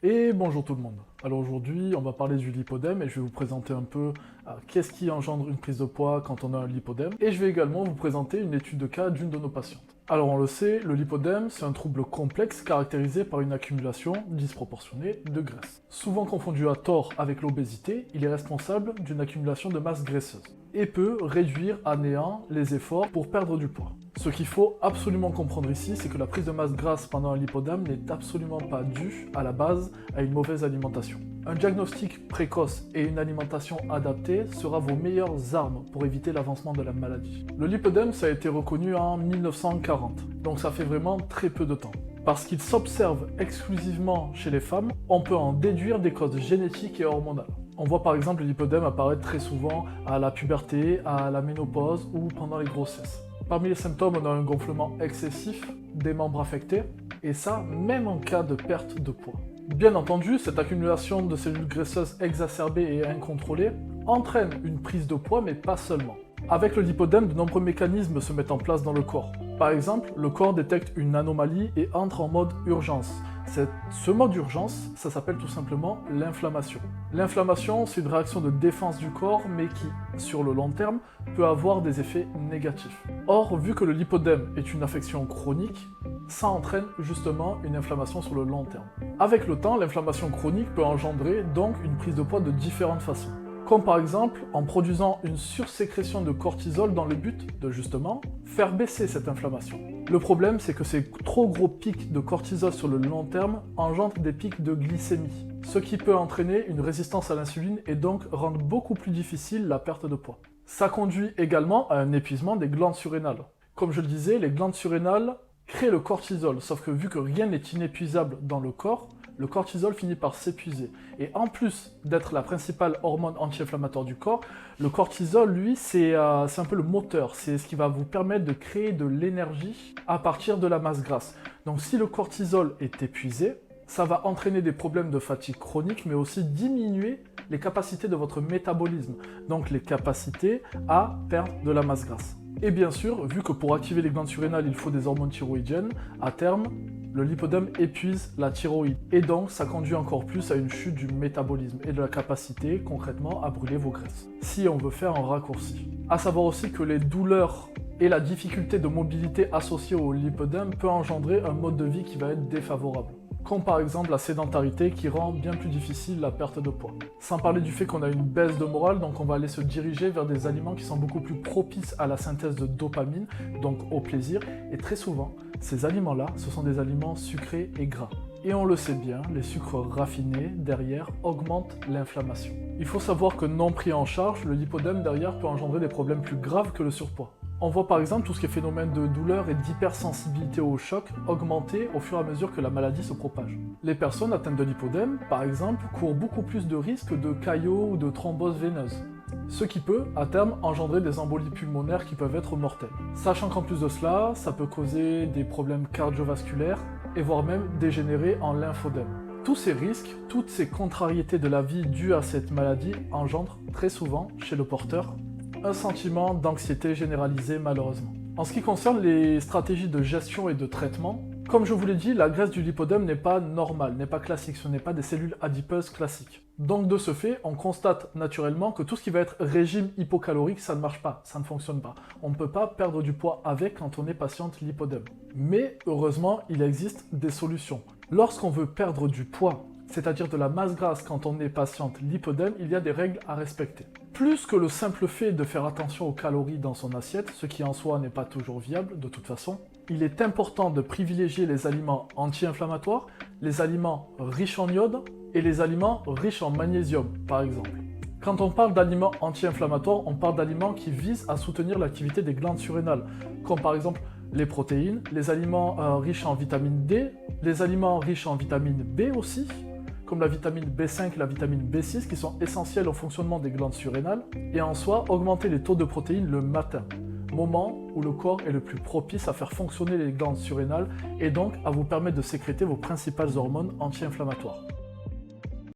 Et bonjour tout le monde. Alors aujourd'hui, on va parler du lipodème et je vais vous présenter un peu qu'est-ce qui engendre une prise de poids quand on a un lipodème. Et je vais également vous présenter une étude de cas d'une de nos patientes. Alors on le sait, le lipodème, c'est un trouble complexe caractérisé par une accumulation disproportionnée de graisse. Souvent confondu à tort avec l'obésité, il est responsable d'une accumulation de masse graisseuse et peut réduire à néant les efforts pour perdre du poids. Ce qu'il faut absolument comprendre ici, c'est que la prise de masse grasse pendant un lipodème n'est absolument pas due à la base à une mauvaise alimentation. Un diagnostic précoce et une alimentation adaptée sera vos meilleures armes pour éviter l'avancement de la maladie. Le lipodème, ça a été reconnu en 1940, donc ça fait vraiment très peu de temps. Parce qu'il s'observe exclusivement chez les femmes, on peut en déduire des causes génétiques et hormonales. On voit par exemple le lipodème apparaître très souvent à la puberté, à la ménopause ou pendant les grossesses. Parmi les symptômes, on a un gonflement excessif des membres affectés, et ça même en cas de perte de poids. Bien entendu, cette accumulation de cellules graisseuses exacerbées et incontrôlée entraîne une prise de poids, mais pas seulement. Avec le lipodème, de nombreux mécanismes se mettent en place dans le corps. Par exemple, le corps détecte une anomalie et entre en mode urgence. Ce mode d'urgence, ça s'appelle tout simplement l'inflammation. L'inflammation, c'est une réaction de défense du corps, mais qui, sur le long terme, peut avoir des effets négatifs. Or, vu que le lipodème est une affection chronique, ça entraîne justement une inflammation sur le long terme. Avec le temps, l'inflammation chronique peut engendrer donc une prise de poids de différentes façons. Comme par exemple en produisant une sursécrétion de cortisol dans le but de justement faire baisser cette inflammation. Le problème, c'est que ces trop gros pics de cortisol sur le long terme engendrent des pics de glycémie, ce qui peut entraîner une résistance à l'insuline et donc rendre beaucoup plus difficile la perte de poids. Ça conduit également à un épuisement des glandes surrénales. Comme je le disais, les glandes surrénales créent le cortisol, sauf que vu que rien n'est inépuisable dans le corps, le cortisol finit par s'épuiser. Et en plus d'être la principale hormone anti-inflammatoire du corps, le cortisol, lui, c'est un peu le moteur. C'est ce qui va vous permettre de créer de l'énergie à partir de la masse grasse. Donc si le cortisol est épuisé, ça va entraîner des problèmes de fatigue chronique, mais aussi diminuer les capacités de votre métabolisme. Donc les capacités à perdre de la masse grasse. Et bien sûr, vu que pour activer les glandes surrénales, il faut des hormones thyroïdiennes, à terme, le lipodème épuise la thyroïde. Et donc, ça conduit encore plus à une chute du métabolisme et de la capacité, concrètement, à brûler vos graisses. Si on veut faire un raccourci. À savoir aussi que les douleurs et la difficulté de mobilité associée au lipodème peut engendrer un mode de vie qui va être défavorable. Comme par exemple la sédentarité qui rend bien plus difficile la perte de poids. Sans parler du fait qu'on a une baisse de morale, donc on va aller se diriger vers des aliments qui sont beaucoup plus propices à la synthèse de dopamine, donc au plaisir, et très souvent, ces aliments-là, ce sont des aliments sucrés et gras. Et on le sait bien, les sucres raffinés, derrière, augmentent l'inflammation. Il faut savoir que non pris en charge, le lipodème derrière peut engendrer des problèmes plus graves que le surpoids. On voit par exemple tout ce qui est phénomène de douleur et d'hypersensibilité au choc augmenter au fur et à mesure que la maladie se propage. Les personnes atteintes de lipodème, par exemple, courent beaucoup plus de risques de caillots ou de thrombose veineuse, ce qui peut, à terme, engendrer des embolies pulmonaires qui peuvent être mortelles. Sachant qu'en plus de cela, ça peut causer des problèmes cardiovasculaires et voire même dégénérer en lymphodème. Tous ces risques, toutes ces contrariétés de la vie dues à cette maladie engendrent très souvent, chez le porteur, un sentiment d'anxiété généralisée malheureusement. En ce qui concerne les stratégies de gestion et de traitement, comme je vous l'ai dit, la graisse du lipodème n'est pas normale, n'est pas classique, ce n'est pas des cellules adipeuses classiques. Donc de ce fait, on constate naturellement que tout ce qui va être régime hypocalorique, ça ne marche pas, ça ne fonctionne pas. On ne peut pas perdre du poids avec quand on est patiente lipodème. Mais heureusement, il existe des solutions. Lorsqu'on veut perdre du poids, c'est-à-dire de la masse grasse quand on est patiente lipodème, il y a des règles à respecter. Plus que le simple fait de faire attention aux calories dans son assiette, ce qui en soi n'est pas toujours viable de toute façon, il est important de privilégier les aliments anti-inflammatoires, les aliments riches en iode et les aliments riches en magnésium, par exemple. Quand on parle d'aliments anti-inflammatoires, on parle d'aliments qui visent à soutenir l'activité des glandes surrénales, comme par exemple les protéines, les aliments riches en vitamine D, les aliments riches en vitamine B aussi, comme la vitamine B5 et la vitamine B6 qui sont essentielles au fonctionnement des glandes surrénales, et en soi, augmenter les taux de protéines le matin, moment où le corps est le plus propice à faire fonctionner les glandes surrénales et donc à vous permettre de sécréter vos principales hormones anti-inflammatoires.